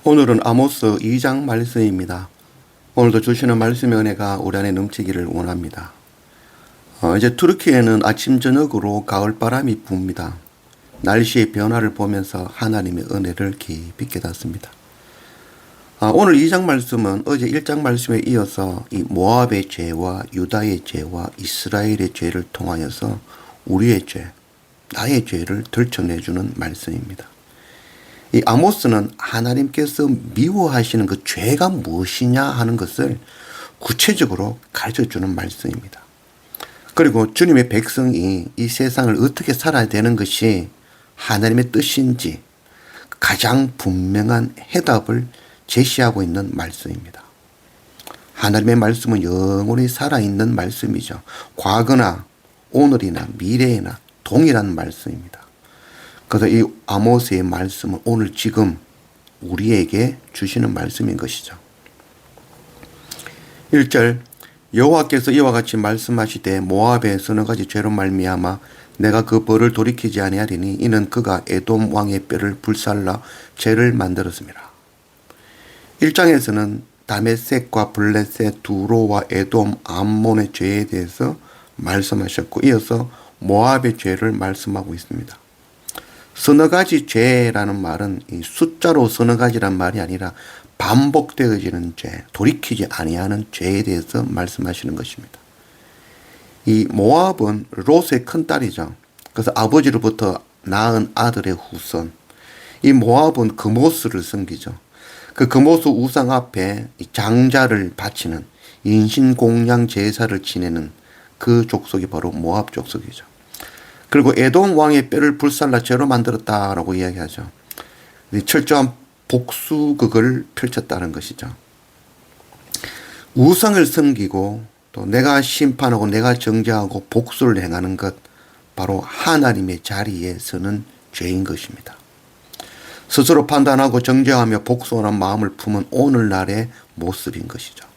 오늘은 아모스 2장 말씀입니다. 오늘도 주시는 말씀의 은혜가 우리 안에 넘치기를 원합니다. 이제 투르키에는 아침 저녁으로 가을바람이 붑니다. 날씨의 변화를 보면서 하나님의 은혜를 깊이 깨닫습니다. 오늘 2장 말씀은 어제 1장 말씀에 이어서 이 모압의 죄와 유다의 죄와 이스라엘의 죄를 통하여서 우리의 죄, 나의 죄를 들춰내주는 말씀입니다. 이 아모스는 하나님께서 미워하시는 그 죄가 무엇이냐 하는 것을 구체적으로 가르쳐주는 말씀입니다. 그리고 주님의 백성이 이 세상을 어떻게 살아야 되는 것이 하나님의 뜻인지 가장 분명한 해답을 제시하고 있는 말씀입니다. 하나님의 말씀은 영원히 살아있는 말씀이죠. 과거나 오늘이나 미래나 동일한 말씀입니다. 그래서 이 아모스의 말씀은 오늘 지금 우리에게 주시는 말씀인 것이죠. 1절 여호와께서 이와 같이 말씀하시되 모압의 서너 가지 죄로 말미암아 내가 그 벌을 돌이키지 아니하리니 이는 그가 에돔 왕의 뼈를 불살라 죄를 만들었습니다. 1장에서는 다메섹과 블레셋, 두로와 에돔, 암몬의 죄에 대해서 말씀하셨고 이어서 모압의 죄를 말씀하고 있습니다. 서너 가지 죄라는 말은 이 숫자로 서너 가지란 말이 아니라 반복되어지는 죄, 돌이키지 아니하는 죄에 대해서 말씀하시는 것입니다. 이 모압은 롯의 큰딸이죠. 그래서 아버지로부터 낳은 아들의 후손. 이 모압은 금오스를 섬기죠. 그 금오스 우상 앞에 장자를 바치는 인신공양 제사를 지내는 그 족속이 바로 모압 족속이죠. 그리고 에돔 왕의 뼈를 불살라 죄로 만들었다라고 이야기하죠. 철저한 복수극을 펼쳤다는 것이죠. 우상을 섬기고 또 내가 심판하고 내가 정죄하고 복수를 행하는 것, 바로 하나님의 자리에 서는 죄인 것입니다. 스스로 판단하고 정죄하며 복수하는 마음을 품은 오늘날의 모습인 것이죠.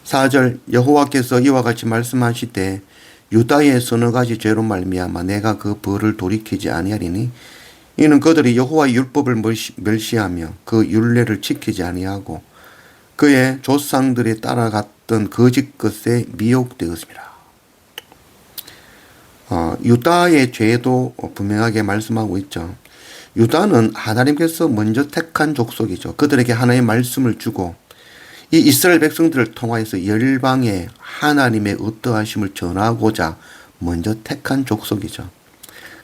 4절 여호와께서 이와 같이 말씀하시되 유다의 서너 가지 죄로 말미암아 내가 그 벌을 돌이키지 아니하리니 이는 그들이 여호와의 율법을 멸시하며 그 율례를 지키지 아니하고 그의 조상들이 따라갔던 거짓 것에 미혹되었습니다. 유다의 죄도 분명하게 말씀하고 있죠. 유다는 하나님께서 먼저 택한 족속이죠. 그들에게 하나님의 말씀을 주고 이 이스라엘 백성들을 통하여서 열방에 하나님의 어떠하심을 전하고자 먼저 택한 족속이죠.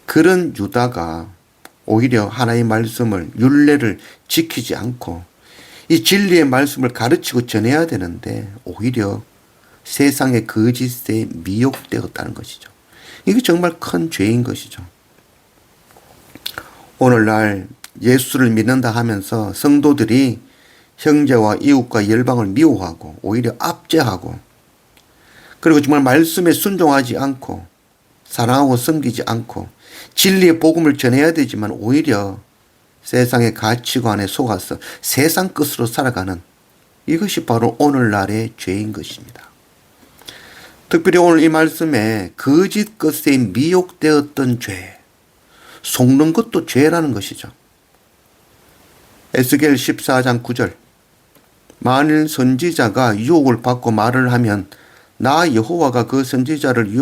그런 유다가 오히려 하나님의 말씀을, 율례를 지키지 않고 이 진리의 말씀을 가르치고 전해야 되는데 오히려 세상의 거짓에 미혹되었다는 것이죠. 이게 정말 큰 죄인 것이죠. 오늘날 예수를 믿는다 하면서 성도들이 형제와 이웃과 열방을 미워하고 오히려 압제하고 그리고 정말 말씀에 순종하지 않고 사랑하고 섬기지 않고 진리의 복음을 전해야 되지만 오히려 세상의 가치관에 속아서 세상 끝으로 살아가는 이것이 바로 오늘날의 죄인 것입니다. 특별히 오늘 이 말씀에 거짓 것에 미혹되었던 죄, 속는 것도 죄라는 것이죠. 에스겔 14장 9절 만일 선지자가 유혹을 받고 말을 하면 나 여호와가 그 선지자를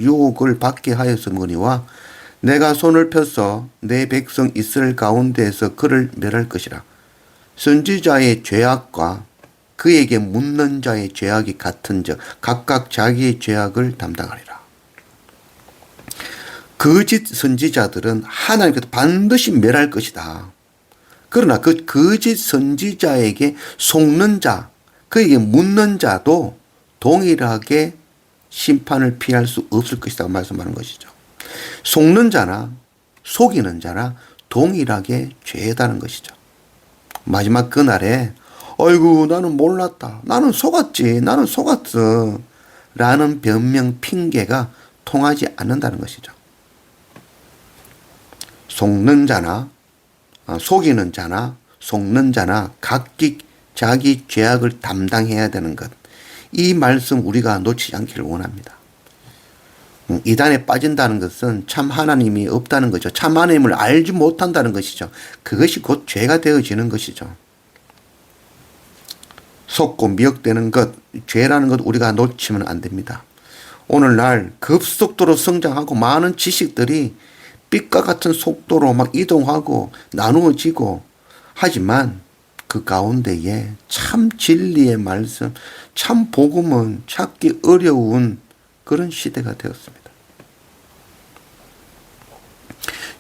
유혹을 받게 하였으므니와 내가 손을 펴서 내 백성 이스라엘 가운데에서 그를 멸할 것이라. 선지자의 죄악과 그에게 묻는 자의 죄악이 같은즉 각각 자기의 죄악을 담당하리라. 거짓 선지자들은 하나님께서 반드시 멸할 것이다. 그러나 그 거짓 선지자에게 속는 자, 그에게 묻는 자도 동일하게 심판을 피할 수 없을 것이다 말씀하는 것이죠. 속는 자나 속이는 자나 동일하게 죄다는 것이죠. 마지막 그날에 아이고 나는 몰랐다, 나는 속았지, 나는 속았어 라는 변명 핑계가 통하지 않는다는 것이죠. 속는 자나 속이는 자나 속는 자나 각기 자기 죄악을 담당해야 되는 것, 이 말씀 우리가 놓치지 않기를 원합니다. 이단에 빠진다는 것은 참 하나님이 없다는 거죠. 참 하나님을 알지 못한다는 것이죠. 그것이 곧 죄가 되어지는 것이죠. 속고 미혹되는 것, 죄라는 것 우리가 놓치면 안 됩니다. 오늘날 급속도로 성장하고 많은 지식들이 빛과 같은 속도로 막 이동하고 나누어지고 하지만 그 가운데에 참 진리의 말씀, 참 복음은 찾기 어려운 그런 시대가 되었습니다.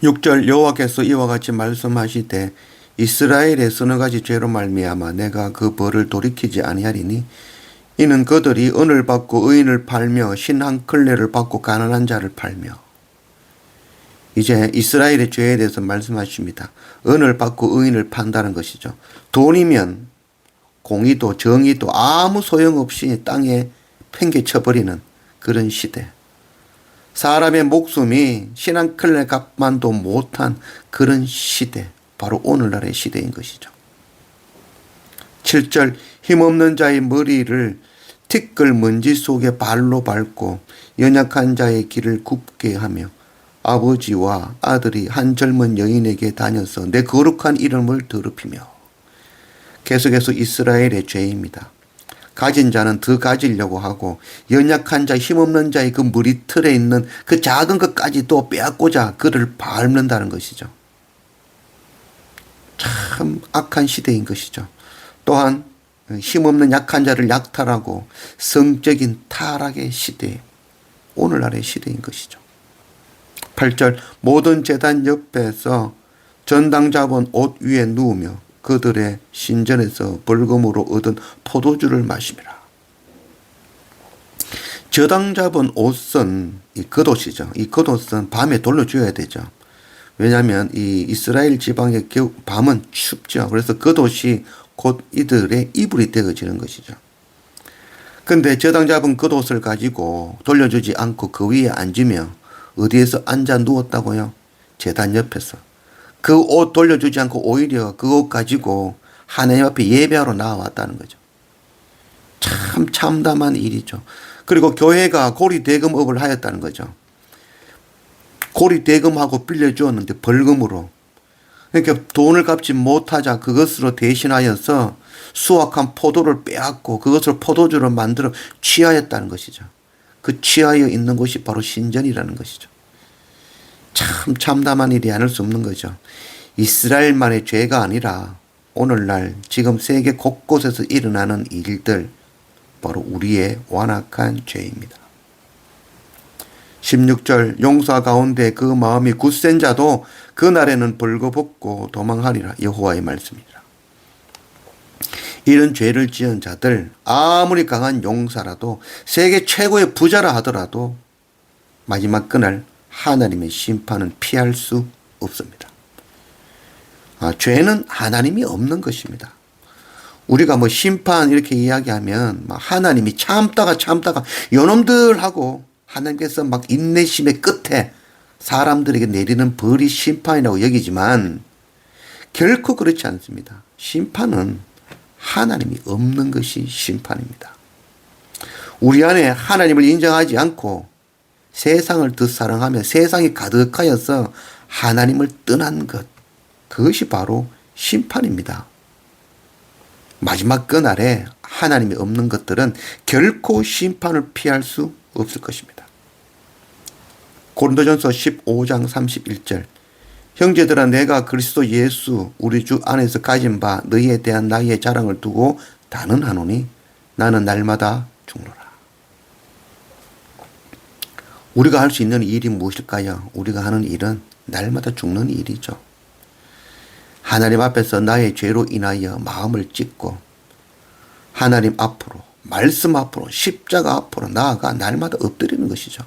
6절 여호와께서 이와 같이 말씀하시되 이스라엘의 서너 가지 죄로 말미암아 내가 그 벌을 돌이키지 아니하리니 이는 그들이 은을 받고 의인을 팔며 신 한 클레를 받고 가난한 자를 팔며. 이제 이스라엘의 죄에 대해서 말씀하십니다. 은을 받고 의인을 판다는 것이죠. 돈이면 공의도 정의도 아무 소용없이 땅에 팽개쳐버리는 그런 시대. 사람의 목숨이 신 한 클레 값만도 못한 그런 시대. 바로 오늘날의 시대인 것이죠. 7절 힘없는 자의 머리를 티끌 먼지 속에 발로 밟고 연약한 자의 길을 굽게 하며 아버지와 아들이 한 젊은 여인에게 다녀서 내 거룩한 이름을 더럽히며. 계속해서 이스라엘의 죄입니다. 가진 자는 더 가지려고 하고 연약한 자 힘없는 자의 그 머리털에 있는 그 작은 것까지도 빼앗고자 그를 밟는다는 것이죠. 참 악한 시대인 것이죠. 또한 힘없는 약한 자를 약탈하고 성적인 타락의 시대, 오늘날의 시대인 것이죠. 8절 모든 제단 옆에서 전당 잡은 옷 위에 누우며 그들의 신전에서 벌금으로 얻은 포도주를 마시리라. 저당 잡은 옷은 이 겉옷이죠. 이 겉옷은 밤에 돌려줘야 되죠. 왜냐하면 이 이스라엘 지방의 밤은 춥죠. 그래서 겉옷이 곧 이들의 이불이 되어지는 것이죠. 근데 저당 잡은 겉옷을 가지고 돌려주지 않고 그 위에 앉으며 어디에서 앉아 누웠다고요? 제단 옆에서. 그 옷 돌려주지 않고 오히려 그 옷 가지고 하나님 앞에 예배하러 나왔다는 거죠. 참 참담한 일이죠. 그리고 교회가 고리대금업을 하였다는 거죠. 고리대금하고 빌려주었는데 벌금으로. 그러니까 돈을 갚지 못하자 그것으로 대신하여서 수확한 포도를 빼앗고 그것을 포도주로 만들어 취하였다는 것이죠. 그 취하여 있는 곳이 바로 신전이라는 것이죠. 참 참담한 일이 아닐 수 없는 거죠. 이스라엘만의 죄가 아니라 오늘날 지금 세계 곳곳에서 일어나는 일들, 바로 우리의 완악한 죄입니다. 16절 용사 가운데 그 마음이 굳센 자도 그날에는 벌거벗고 도망하리라. 여호와의 말씀이라. 이런 죄를 지은 자들 아무리 강한 용사라도 세계 최고의 부자라 하더라도 마지막 그날 하나님의 심판은 피할 수 없습니다. 죄는 하나님이 없는 것입니다. 우리가 뭐 심판 이렇게 이야기하면 하나님이 참다가 요놈들 하고 하나님께서 막 인내심의 끝에 사람들에게 내리는 벌이 심판이라고 여기지만 결코 그렇지 않습니다. 심판은 하나님이 없는 것이 심판입니다. 우리 안에 하나님을 인정하지 않고 세상을 더 사랑하며 세상이 가득하여서 하나님을 떠난 것, 그것이 바로 심판입니다. 마지막 그날에 하나님이 없는 것들은 결코 심판을 피할 수 없을 것입니다. 고린도전서 15장 31절 형제들아 내가 그리스도 예수 우리 주 안에서 가진 바 너희에 대한 나의 자랑을 두고 단언하노니 나는 날마다 죽노라. 우리가 할 수 있는 일이 무엇일까요? 우리가 하는 일은 날마다 죽는 일이죠. 하나님 앞에서 나의 죄로 인하여 마음을 찢고 하나님 앞으로, 말씀 앞으로, 십자가 앞으로 나아가 날마다 엎드리는 것이죠.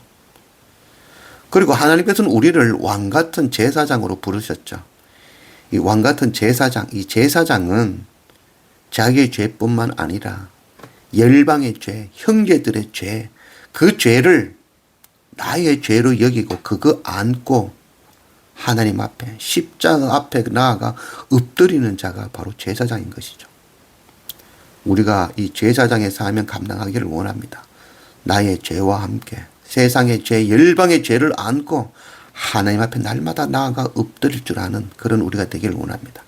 그리고 하나님께서는 우리를 왕같은 제사장으로 부르셨죠. 이 왕같은 제사장, 이 제사장은 자기의 죄뿐만 아니라 열방의 죄, 형제들의 죄, 그 죄를 나의 죄로 여기고 그거 안고 하나님 앞에 십자가 앞에 나아가 엎드리는 자가 바로 제사장인 것이죠. 우리가 이 제사장의 사명 감당하기를 원합니다. 나의 죄와 함께 세상의 죄, 열방의 죄를 안고 하나님 앞에 날마다 나아가 엎드릴 줄 아는 그런 우리가 되기를 원합니다.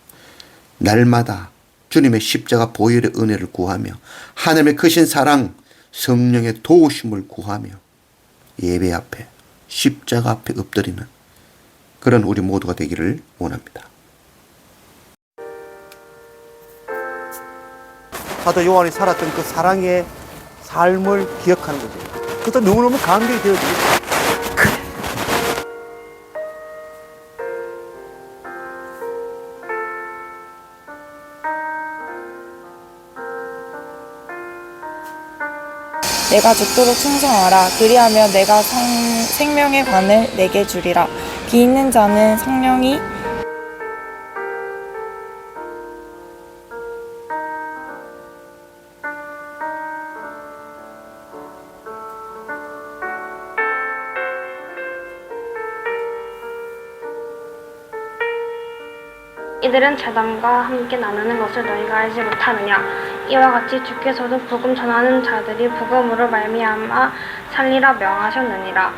날마다 주님의 십자가 보혈의 은혜를 구하며 하나님의 크신 사랑, 성령의 도우심을 구하며 예배 앞에 십자가 앞에 엎드리는 그런 우리 모두가 되기를 원합니다. 사도 요한이 살았던 그 사랑의 삶을 기억하는 거죠. 그것도 너무너무 감격이 되어지죠. 내가 죽도록 충성하라. 그리하면 내가 생명의 관을 내게 주리라. 비 있는 자는 성령이 이들은 재단과 함께 나누는 것을 너희가 알지 못하느냐. 이와 같이 주께서도 복음 전하는 자들이 복음으로 말미암아 살리라 명하셨느니라.